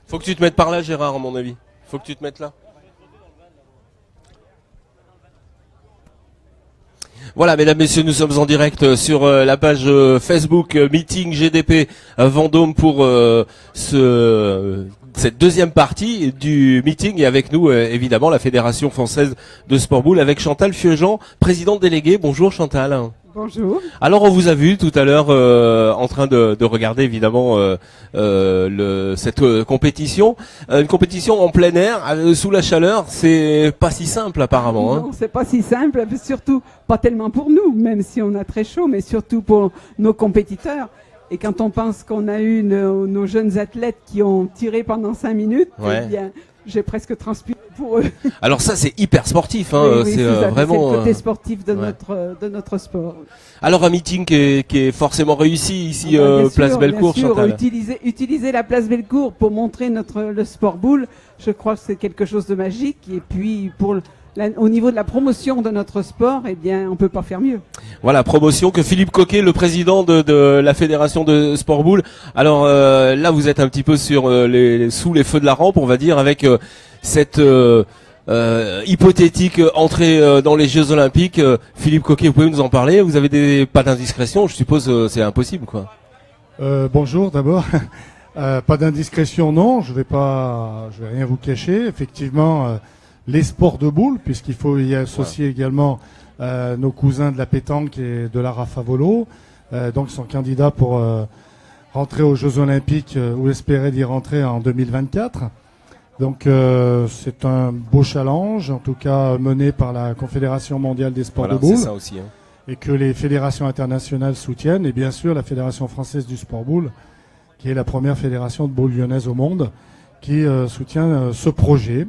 Faut que tu te mettes par là, Gérard, à mon avis. Faut que tu te mettes là. Voilà, mesdames, messieurs, nous sommes en direct sur la page Facebook Meeting GDP Vendôme pour cette deuxième partie du meeting. Et avec nous, évidemment, la Fédération française de sport boule avec Chantal Fieugent, présidente déléguée. Bonjour Chantal. Bonjour. Alors on vous a vu tout à l'heure en train de regarder évidemment cette compétition, une compétition en plein air sous la chaleur, c'est pas si simple apparemment. Non, c'est pas si simple, surtout pas tellement pour nous, même si on a très chaud, mais surtout pour nos compétiteurs. Et quand on pense qu'on a eu nos jeunes athlètes qui ont tiré pendant 5 minutes, ouais. Eh bien, j'ai presque transpiré pour eux. Alors ça c'est hyper sportif, hein, oui, c'est vraiment c'est le côté sportif de ouais. notre sport. Alors un meeting qui est forcément réussi ici, Place Bellecour, bien sûr, Chantal. Utiliser la Place Bellecour pour montrer le sport boule, je crois que c'est quelque chose de magique. Et puis au niveau de la promotion de notre sport, eh bien, on peut pas faire mieux. Voilà, promotion que Philippe Coquet, le président de la Fédération de sport boule. Alors là, vous êtes un petit peu sur sous les feux de la rampe, on va dire, avec cette hypothétique entrée dans les Jeux Olympiques. Philippe Coquet, vous pouvez nous en parler? Vous avez pas d'indiscrétion, je suppose, c'est impossible, quoi. Bonjour d'abord. Pas d'indiscrétion, non. Je vais rien vous cacher. Effectivement. Les sports de boule, puisqu'il faut y associer également nos cousins de la pétanque et de la rafavolo, donc sont candidats pour rentrer aux Jeux Olympiques ou espérer d'y rentrer en 2024. Donc c'est un beau challenge, en tout cas mené par la Confédération mondiale des sports de boule, c'est ça aussi, hein. Et que les fédérations internationales soutiennent, et bien sûr la Fédération française du sport boule, qui est la première fédération de boule lyonnaise au monde, qui soutient ce projet.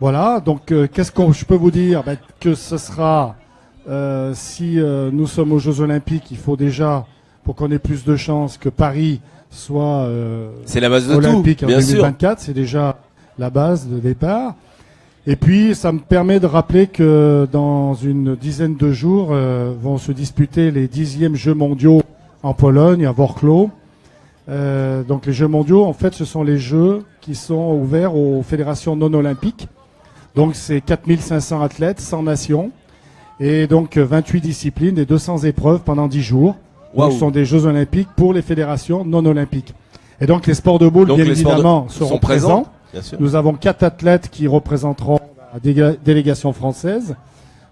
Voilà, donc qu'est-ce que je peux vous dire? Que ce sera, si nous sommes aux Jeux Olympiques, il faut déjà, pour qu'on ait plus de chances, que Paris soit c'est la base de olympique tout, en bien 2024, c'est déjà la base de départ. Et puis, ça me permet de rappeler que dans une dizaine de jours, vont se disputer les 10e Jeux mondiaux en Pologne, à Wrocław. Donc les Jeux mondiaux, en fait, ce sont les Jeux qui sont ouverts aux fédérations non olympiques. Donc c'est 4500 athlètes, 100 nations, et donc 28 disciplines et 200 épreuves pendant 10 jours. Donc ce sont des Jeux olympiques pour les fédérations non olympiques. Et donc les sports de boule, bien évidemment, seront présents. Bien sûr. Nous avons 4 athlètes qui représenteront la délégation française.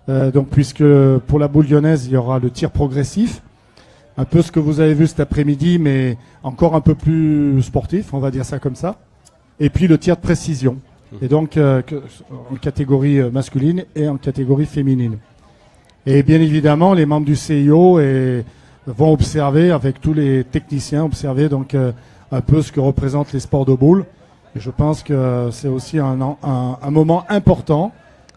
Donc puisque pour la boule lyonnaise, il y aura le tir progressif. Un peu ce que vous avez vu cet après-midi, mais encore un peu plus sportif, on va dire ça comme ça. Et puis le tir de précision. Et donc en catégorie masculine et en catégorie féminine. Et bien évidemment, les membres du CIO vont observer, avec tous les techniciens, donc un peu ce que représentent les sports de boule. Et je pense que c'est aussi un moment important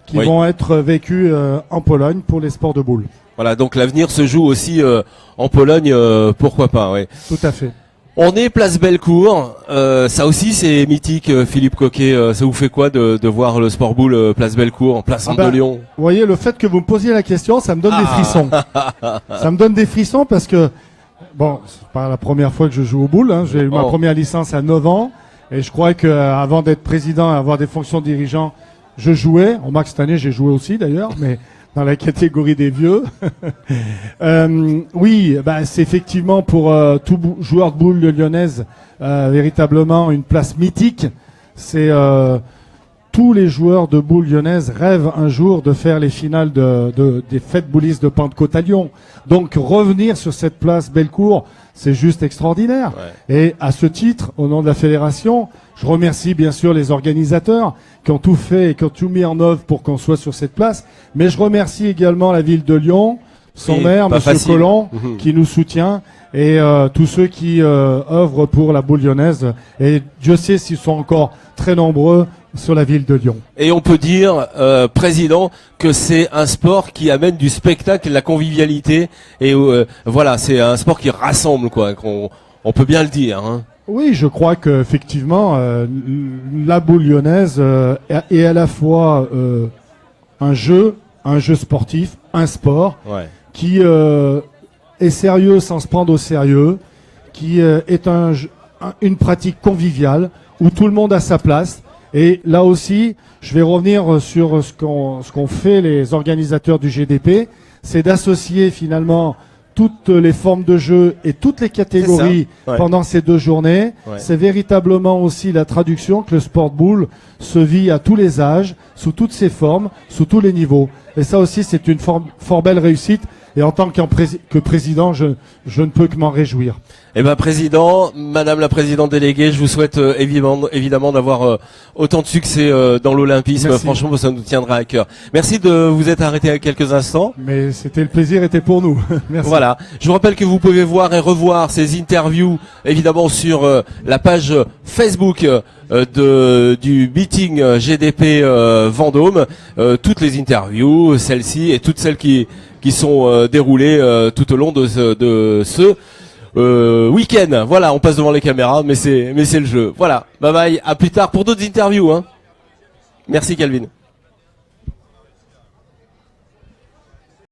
qui vont être vécus en Pologne pour les sports de boule. Voilà, donc l'avenir se joue aussi en Pologne, pourquoi pas, ouais. Tout à fait. On est Place Bellecour, ça aussi c'est mythique, Philippe Coquet, ça vous fait quoi de voir le sport boule Place Bellecour, en plein centre de Lyon? Vous voyez, le fait que vous me posiez la question, ça me donne des frissons. Ça me donne des frissons parce que, bon, c'est pas la première fois que je joue au boule, hein. J'ai eu ma première licence à 9 ans, et je crois que avant d'être président et avoir des fonctions dirigeants, je jouais. On remarque cette année, j'ai joué aussi d'ailleurs, mais dans la catégorie des vieux. Oui, c'est effectivement pour tout joueur de boule lyonnaise véritablement une place mythique. C'est tous les joueurs de boule lyonnaise rêvent un jour de faire les finales des fêtes boulistes de Pentecôte à Lyon. Donc revenir sur cette place Bellecour, c'est juste extraordinaire. Ouais. Et à ce titre, au nom de la fédération, je remercie bien sûr les organisateurs qui ont tout fait et qui ont tout mis en œuvre pour qu'on soit sur cette place. Mais je remercie également la ville de Lyon, son maire, Monsieur Collomb, qui nous soutient, et tous ceux qui œuvrent pour la boule lyonnaise. Et Dieu sait s'ils sont encore très nombreux sur la ville de Lyon. Et on peut dire, président, que c'est un sport qui amène du spectacle, de la convivialité, et voilà, c'est un sport qui rassemble, quoi. On peut bien le dire, hein. Oui, je crois que effectivement, la boule lyonnaise est à la fois un jeu sportif, un sport qui est sérieux sans se prendre au sérieux, qui est un une pratique conviviale où tout le monde a sa place. Et là aussi, je vais revenir sur ce qu'ont fait les organisateurs du GDP, c'est d'associer finalement toutes les formes de jeu et toutes les catégories pendant ces 2 journées. Ouais. C'est véritablement aussi la traduction que le sport boule se vit à tous les âges, sous toutes ses formes, sous tous les niveaux. Et ça aussi, c'est une fort belle réussite. Et en tant que président, je ne peux que m'en réjouir. Eh ben, président, madame la présidente déléguée, je vous souhaite évidemment d'avoir autant de succès dans l'olympisme. Merci. Franchement, ça nous tiendra à cœur. Merci de vous être arrêté à quelques instants. Mais le plaisir était pour nous. Merci. Voilà. Je vous rappelle que vous pouvez voir et revoir ces interviews, évidemment, sur la page Facebook du meeting GDP Vendôme. Toutes les interviews, celles-ci et toutes celles qui sont déroulées tout au long de ce week-end. Voilà, on passe devant les caméras, mais c'est le jeu. Voilà, bye bye, à plus tard pour d'autres interviews. Hein. Merci Calvin.